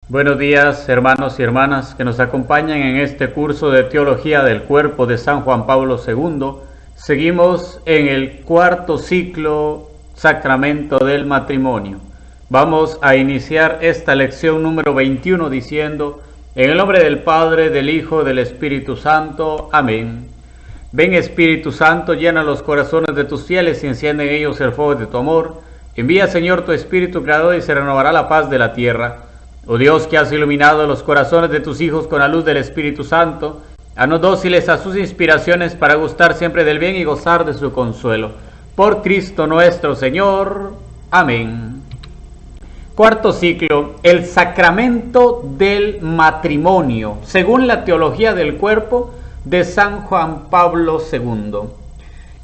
Buenos días, hermanos y hermanas que nos acompañan en este curso de Teología del Cuerpo de San Juan Pablo II. Seguimos en el cuarto ciclo Sacramento del Matrimonio. Vamos a iniciar esta lección número 21 diciendo: en el nombre del Padre, del Hijo, del Espíritu Santo. Amén. Ven, Espíritu Santo, llena los corazones de tus fieles y enciende en ellos el fuego de tu amor. Envía, Señor, tu Espíritu Creador y se renovará la paz de la tierra. Oh Dios, que has iluminado los corazones de tus hijos con la luz del Espíritu Santo, haznos dóciles a sus inspiraciones para gustar siempre del bien y gozar de su consuelo. Por Cristo nuestro Señor. Amén. Cuarto ciclo, el sacramento del matrimonio, según la teología del cuerpo de San Juan Pablo II.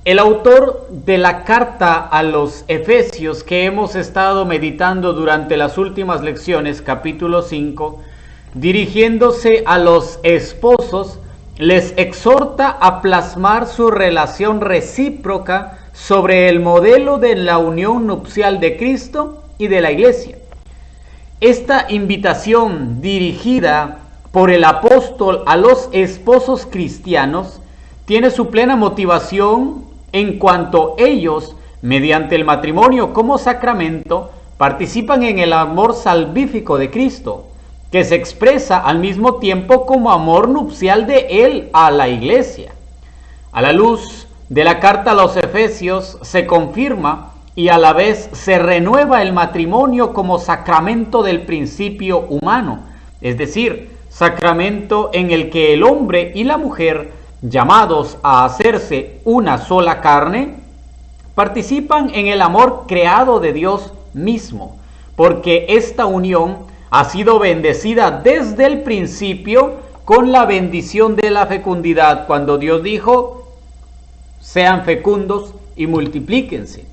El autor de la carta a los Efesios que hemos estado meditando durante las últimas lecciones, capítulo 5, dirigiéndose a los esposos, les exhorta a plasmar su relación recíproca sobre el modelo de la unión nupcial de Cristo y de la Iglesia. Esta invitación dirigida por el apóstol a los esposos cristianos tiene su plena motivación en cuanto ellos, mediante el matrimonio como sacramento, participan en el amor salvífico de Cristo, que se expresa al mismo tiempo como amor nupcial de Él a la Iglesia. A la luz de la carta a los Efesios se confirma y a la vez se renueva el matrimonio como sacramento del principio humano, es decir, sacramento en el que el hombre y la mujer, llamados a hacerse una sola carne, participan en el amor creado de Dios mismo, porque esta unión ha sido bendecida desde el principio con la bendición de la fecundidad, cuando Dios dijo: sean fecundos y multiplíquense.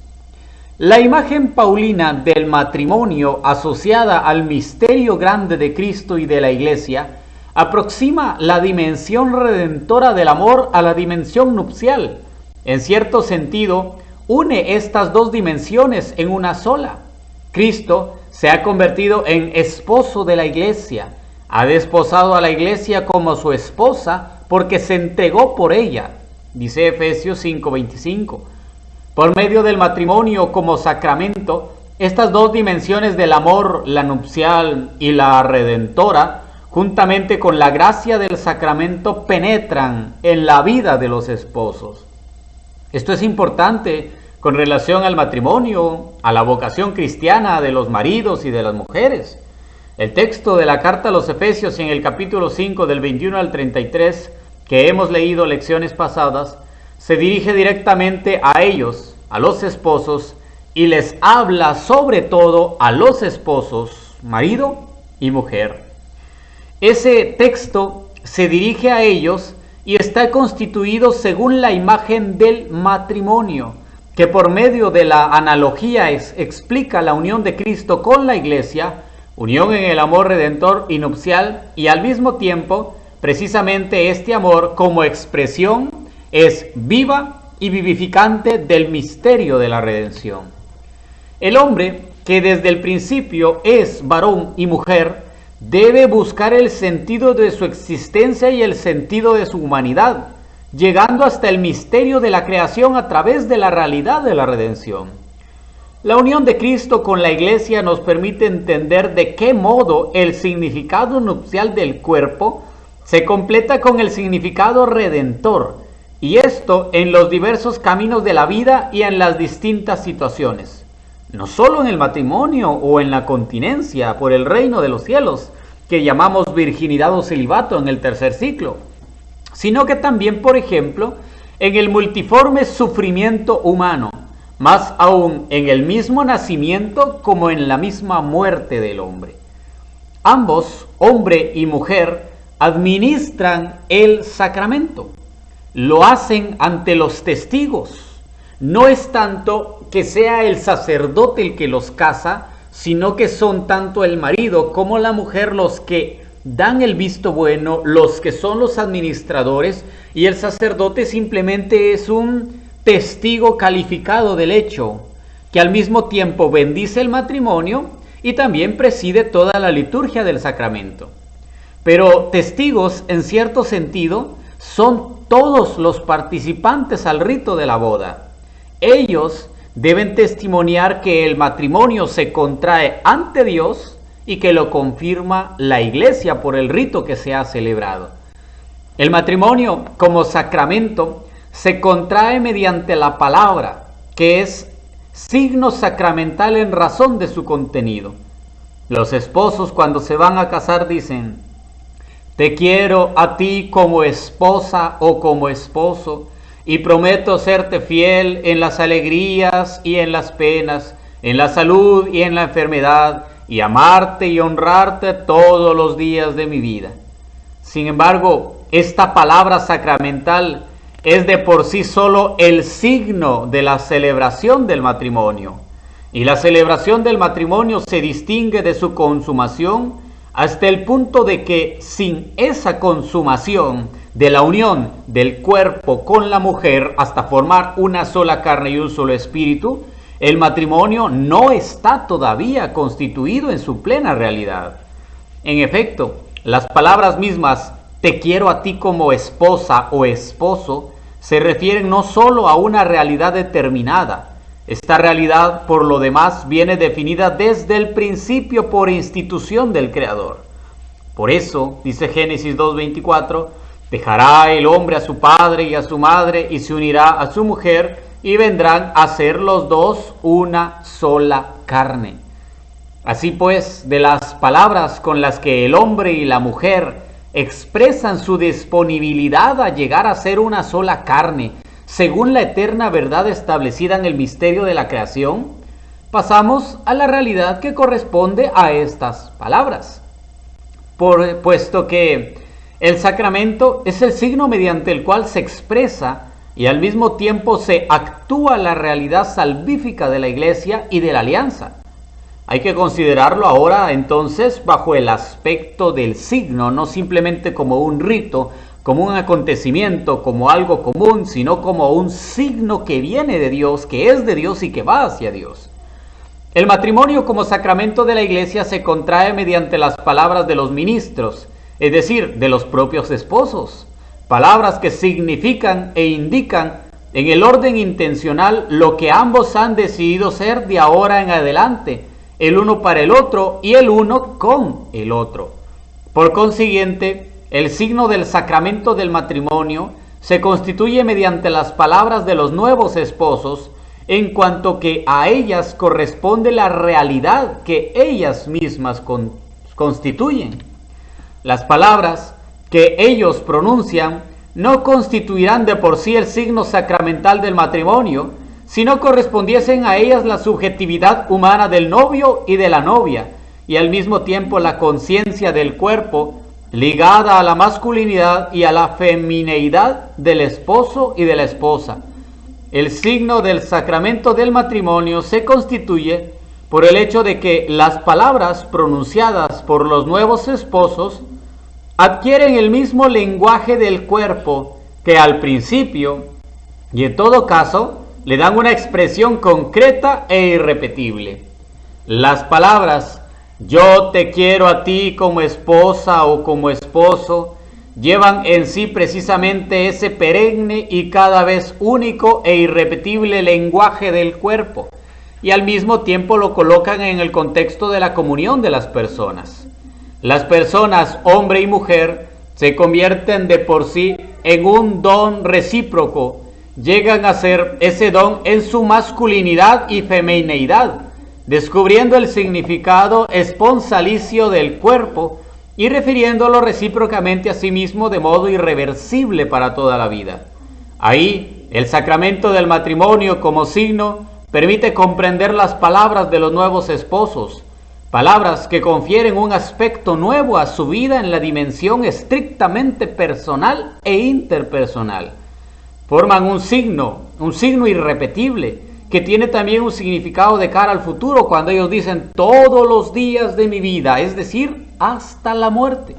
La imagen paulina del matrimonio asociada al misterio grande de Cristo y de la Iglesia aproxima la dimensión redentora del amor a la dimensión nupcial. En cierto sentido, une estas dos dimensiones en una sola. Cristo se ha convertido en esposo de la Iglesia, ha desposado a la Iglesia como su esposa porque se entregó por ella, dice Efesios 5:25. Por medio del matrimonio como sacramento, estas dos dimensiones del amor, la nupcial y la redentora, juntamente con la gracia del sacramento, penetran en la vida de los esposos. Esto es importante con relación al matrimonio, a la vocación cristiana de los maridos y de las mujeres. El texto de la carta a los Efesios en el capítulo 5 del 21 al 33, que hemos leído lecciones pasadas, se dirige directamente a ellos, a los esposos, y les habla sobre todo a los esposos, marido y mujer. Ese texto se dirige a ellos y está constituido según la imagen del matrimonio, que por medio de la analogía explica la unión de Cristo con la Iglesia, unión en el amor redentor y nupcial, y al mismo tiempo, precisamente este amor como expresión es viva y vivificante del misterio de la redención. El hombre, que desde el principio es varón y mujer, debe buscar el sentido de su existencia y el sentido de su humanidad, llegando hasta el misterio de la creación a través de la realidad de la redención. La unión de Cristo con la Iglesia nos permite entender de qué modo el significado nupcial del cuerpo se completa con el significado redentor, y esto en los diversos caminos de la vida y en las distintas situaciones. No solo en el matrimonio o en la continencia por el reino de los cielos, que llamamos virginidad o celibato en el tercer ciclo, sino que también, por ejemplo, en el multiforme sufrimiento humano, más aún en el mismo nacimiento como en la misma muerte del hombre. Ambos, hombre y mujer, administran el sacramento. Lo hacen ante los testigos. No es tanto que sea el sacerdote el que los casa, sino que son tanto el marido como la mujer los que dan el visto bueno, los que son los administradores, y el sacerdote simplemente es un testigo calificado del hecho, que al mismo tiempo bendice el matrimonio y también preside toda la liturgia del sacramento. Pero testigos, en cierto sentido, son todos los participantes al rito de la boda. Ellos deben testimoniar que el matrimonio se contrae ante Dios y que lo confirma la Iglesia por el rito que se ha celebrado. El matrimonio como sacramento se contrae mediante la palabra, que es signo sacramental en razón de su contenido. Los esposos cuando se van a casar dicen: te quiero a ti como esposa o como esposo, y prometo serte fiel en las alegrías y en las penas, en la salud y en la enfermedad, y amarte y honrarte todos los días de mi vida. Sin embargo, esta palabra sacramental es de por sí solo el signo de la celebración del matrimonio. Y la celebración del matrimonio se distingue de su consumación hasta el punto de que sin esa consumación de la unión del cuerpo con la mujer hasta formar una sola carne y un solo espíritu, el matrimonio no está todavía constituido en su plena realidad. En efecto, las palabras mismas te quiero a ti como esposa o esposo se refieren no solo a una realidad determinada. Esta realidad, por lo demás, viene definida desde el principio por institución del Creador. Por eso, dice Génesis 2:24, dejará el hombre a su padre y a su madre y se unirá a su mujer y vendrán a ser los dos una sola carne. Así pues, de las palabras con las que el hombre y la mujer expresan su disponibilidad a llegar a ser una sola carne, según la eterna verdad establecida en el misterio de la creación, pasamos a la realidad que corresponde a estas palabras. Puesto que el sacramento es el signo mediante el cual se expresa y al mismo tiempo se actúa la realidad salvífica de la Iglesia y de la alianza. Hay que considerarlo ahora entonces bajo el aspecto del signo, no simplemente como un rito, como un acontecimiento, como algo común, sino como un signo que viene de Dios, que es de Dios y que va hacia Dios. El matrimonio como sacramento de la Iglesia se contrae mediante las palabras de los ministros, es decir, de los propios esposos, palabras que significan e indican en el orden intencional lo que ambos han decidido ser de ahora en adelante, el uno para el otro y el uno con el otro. Por consiguiente, el signo del sacramento del matrimonio se constituye mediante las palabras de los nuevos esposos, en cuanto que a ellas corresponde la realidad que ellas mismas constituyen. Las palabras que ellos pronuncian no constituirán de por sí el signo sacramental del matrimonio, si no correspondiesen a ellas la subjetividad humana del novio y de la novia, y al mismo tiempo la conciencia del cuerpo ligada a la masculinidad y a la femineidad del esposo y de la esposa. El signo del sacramento del matrimonio se constituye por el hecho de que las palabras pronunciadas por los nuevos esposos adquieren el mismo lenguaje del cuerpo que al principio, y en todo caso le dan una expresión concreta e irrepetible. Las palabras yo te quiero a ti como esposa o como esposo llevan en sí precisamente ese perenne y cada vez único e irrepetible lenguaje del cuerpo, y al mismo tiempo lo colocan en el contexto de la comunión de las personas. Las personas, hombre y mujer, se convierten de por sí en un don recíproco, llegan a ser ese don en su masculinidad y femineidad, descubriendo el significado esponsalicio del cuerpo y refiriéndolo recíprocamente a sí mismo de modo irreversible para toda la vida. Ahí, el sacramento del matrimonio como signo permite comprender las palabras de los nuevos esposos, palabras que confieren un aspecto nuevo a su vida en la dimensión estrictamente personal e interpersonal. Forman un signo irrepetible, que tiene también un significado de cara al futuro cuando ellos dicen todos los días de mi vida, es decir, hasta la muerte.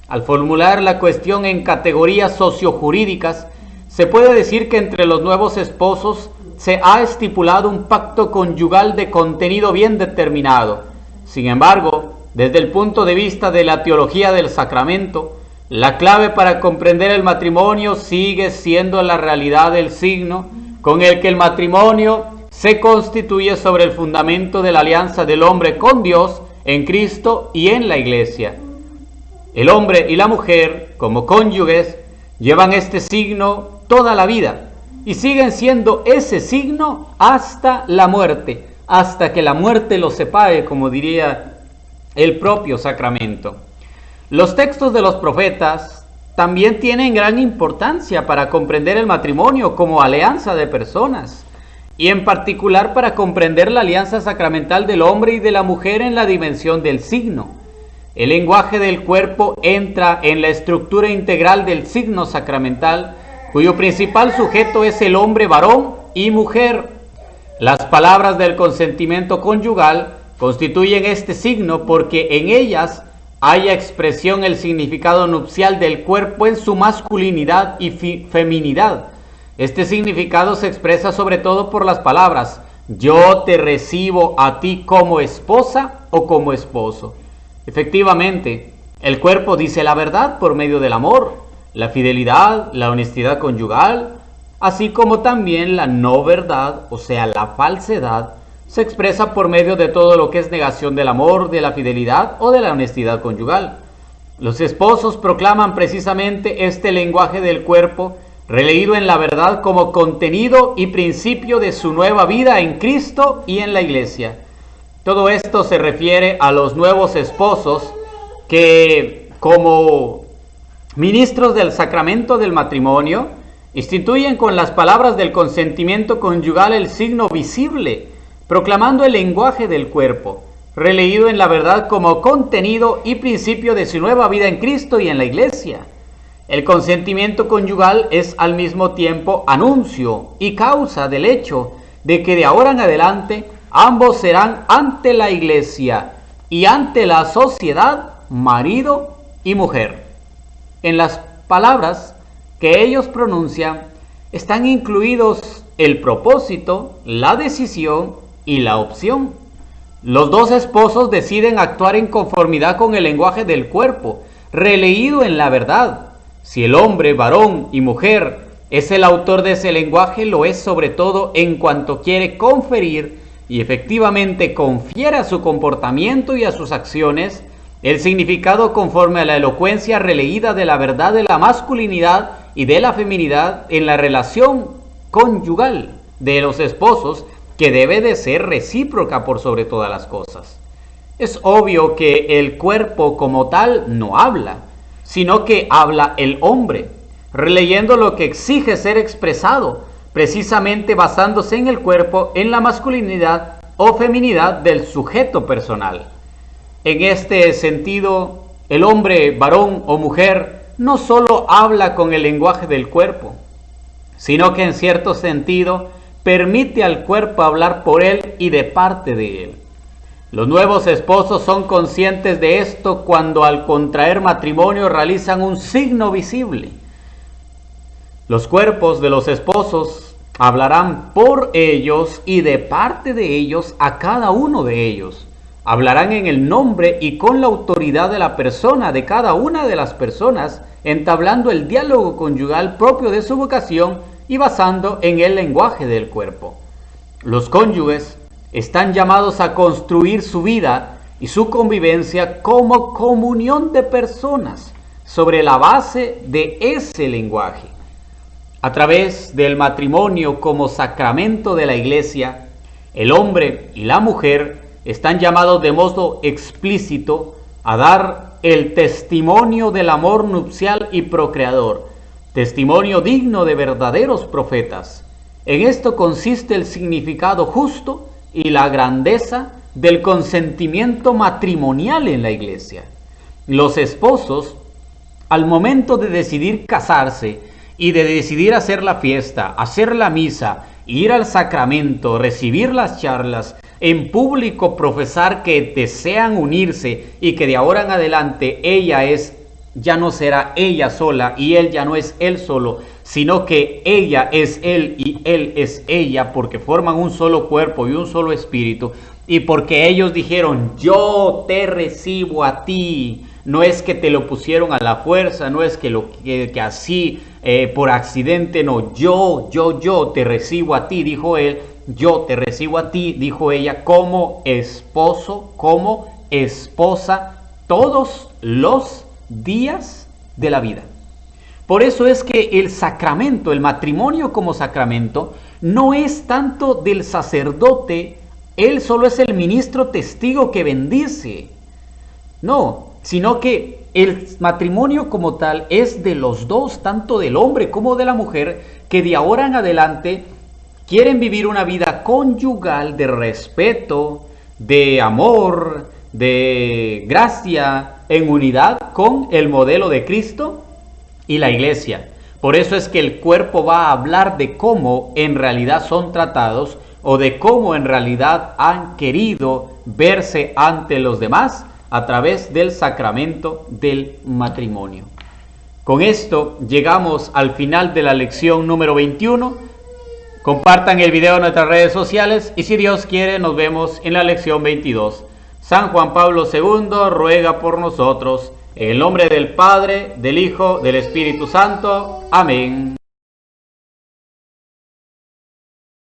Al formular la cuestión en categorías sociojurídicas, se puede decir que entre los nuevos esposos se ha estipulado un pacto conyugal de contenido bien determinado, Sin embargo, desde el punto de vista de la teología del sacramento, la clave para comprender el matrimonio sigue siendo la realidad del signo con el que el matrimonio se constituye sobre el fundamento de la alianza del hombre con Dios en Cristo y en la Iglesia. El hombre y la mujer, como cónyuges, llevan este signo toda la vida y siguen siendo ese signo hasta la muerte, hasta que la muerte los separe, como diría el propio sacramento. Los textos de los profetas también tienen gran importancia para comprender el matrimonio como alianza de personas, y en particular para comprender la alianza sacramental del hombre y de la mujer en la dimensión del signo. El lenguaje del cuerpo entra en la estructura integral del signo sacramental, cuyo principal sujeto es el hombre varón y mujer. Las palabras del consentimiento conyugal constituyen este signo porque en ellas haya expresión el significado nupcial del cuerpo en su masculinidad y feminidad. Este significado se expresa sobre todo por las palabras: yo te recibo a ti como esposa o como esposo. Efectivamente, el cuerpo dice la verdad por medio del amor, la fidelidad, la honestidad conyugal, así como también la no verdad, o sea, la falsedad, se expresa por medio de todo lo que es negación del amor, de la fidelidad o de la honestidad conyugal. Los esposos proclaman precisamente este lenguaje del cuerpo, releído en la verdad como contenido y principio de su nueva vida en Cristo y en la Iglesia. Todo esto se refiere a los nuevos esposos que, como ministros del sacramento del matrimonio, instituyen con las palabras del consentimiento conyugal el signo visible, proclamando el lenguaje del cuerpo, releído en la verdad como contenido y principio de su nueva vida en Cristo y en la Iglesia. El consentimiento conyugal es al mismo tiempo anuncio y causa del hecho de que de ahora en adelante ambos serán ante la Iglesia y ante la sociedad marido y mujer. En las palabras que ellos pronuncian están incluidos el propósito, la decisión y la opción. Los dos esposos deciden actuar en conformidad con el lenguaje del cuerpo, releído en la verdad. Si el hombre, varón y mujer, es el autor de ese lenguaje, lo es sobre todo en cuanto quiere conferir y efectivamente confiere a su comportamiento y a sus acciones el significado conforme a la elocuencia releída de la verdad de la masculinidad y de la feminidad en la relación conyugal de los esposos, que debe de ser recíproca por sobre todas las cosas. Es obvio que el cuerpo como tal no habla, sino que habla el hombre, releyendo lo que exige ser expresado, precisamente basándose en el cuerpo, en la masculinidad o feminidad del sujeto personal. En este sentido, el hombre, varón o mujer, no solo habla con el lenguaje del cuerpo, sino que en cierto sentido permite al cuerpo hablar por él y de parte de él. Los nuevos esposos son conscientes de esto cuando al contraer matrimonio realizan un signo visible. Los cuerpos de los esposos hablarán por ellos y de parte de ellos a cada uno de ellos. Hablarán en el nombre y con la autoridad de la persona, de cada una de las personas, entablando el diálogo conyugal propio de su vocación y basando en el lenguaje del cuerpo. Los cónyuges están llamados a construir su vida y su convivencia como comunión de personas sobre la base de ese lenguaje. A través del matrimonio como sacramento de la Iglesia, el hombre y la mujer están llamados de modo explícito a dar el testimonio del amor nupcial y procreador, testimonio digno de verdaderos profetas. En esto consiste el significado justo y la grandeza del consentimiento matrimonial en la Iglesia. Los esposos, al momento de decidir casarse y de decidir hacer la fiesta, hacer la misa, ir al sacramento, recibir las charlas, en público profesar que desean unirse y que de ahora en adelante ya no será ella sola y él ya no es él solo, sino que ella es él y él es ella, porque forman un solo cuerpo y un solo espíritu. Y porque ellos dijeron, yo te recibo a ti, no es que te lo pusieron a la fuerza, no es que así por accidente, no, yo te recibo a ti, dijo él, yo te recibo a ti, dijo ella, como esposo, como esposa, todos los días de la vida. Por eso es que el sacramento, el matrimonio como sacramento, no es tanto del sacerdote, él solo es el ministro testigo que bendice. No, sino que el matrimonio como tal es de los dos, tanto del hombre como de la mujer, que de ahora en adelante quieren vivir una vida conyugal de respeto, de amor, de gracia, en unidad con el modelo de Cristo y la iglesia. Por eso es que el cuerpo va a hablar de cómo en realidad son tratados o de cómo en realidad han querido verse ante los demás a través del sacramento del matrimonio. Con esto llegamos al final de la lección número 21. Compartan el video en nuestras redes sociales y si Dios quiere nos vemos en la lección 22. San Juan Pablo II ruega por nosotros. En el nombre del Padre, del Hijo, del Espíritu Santo. Amén.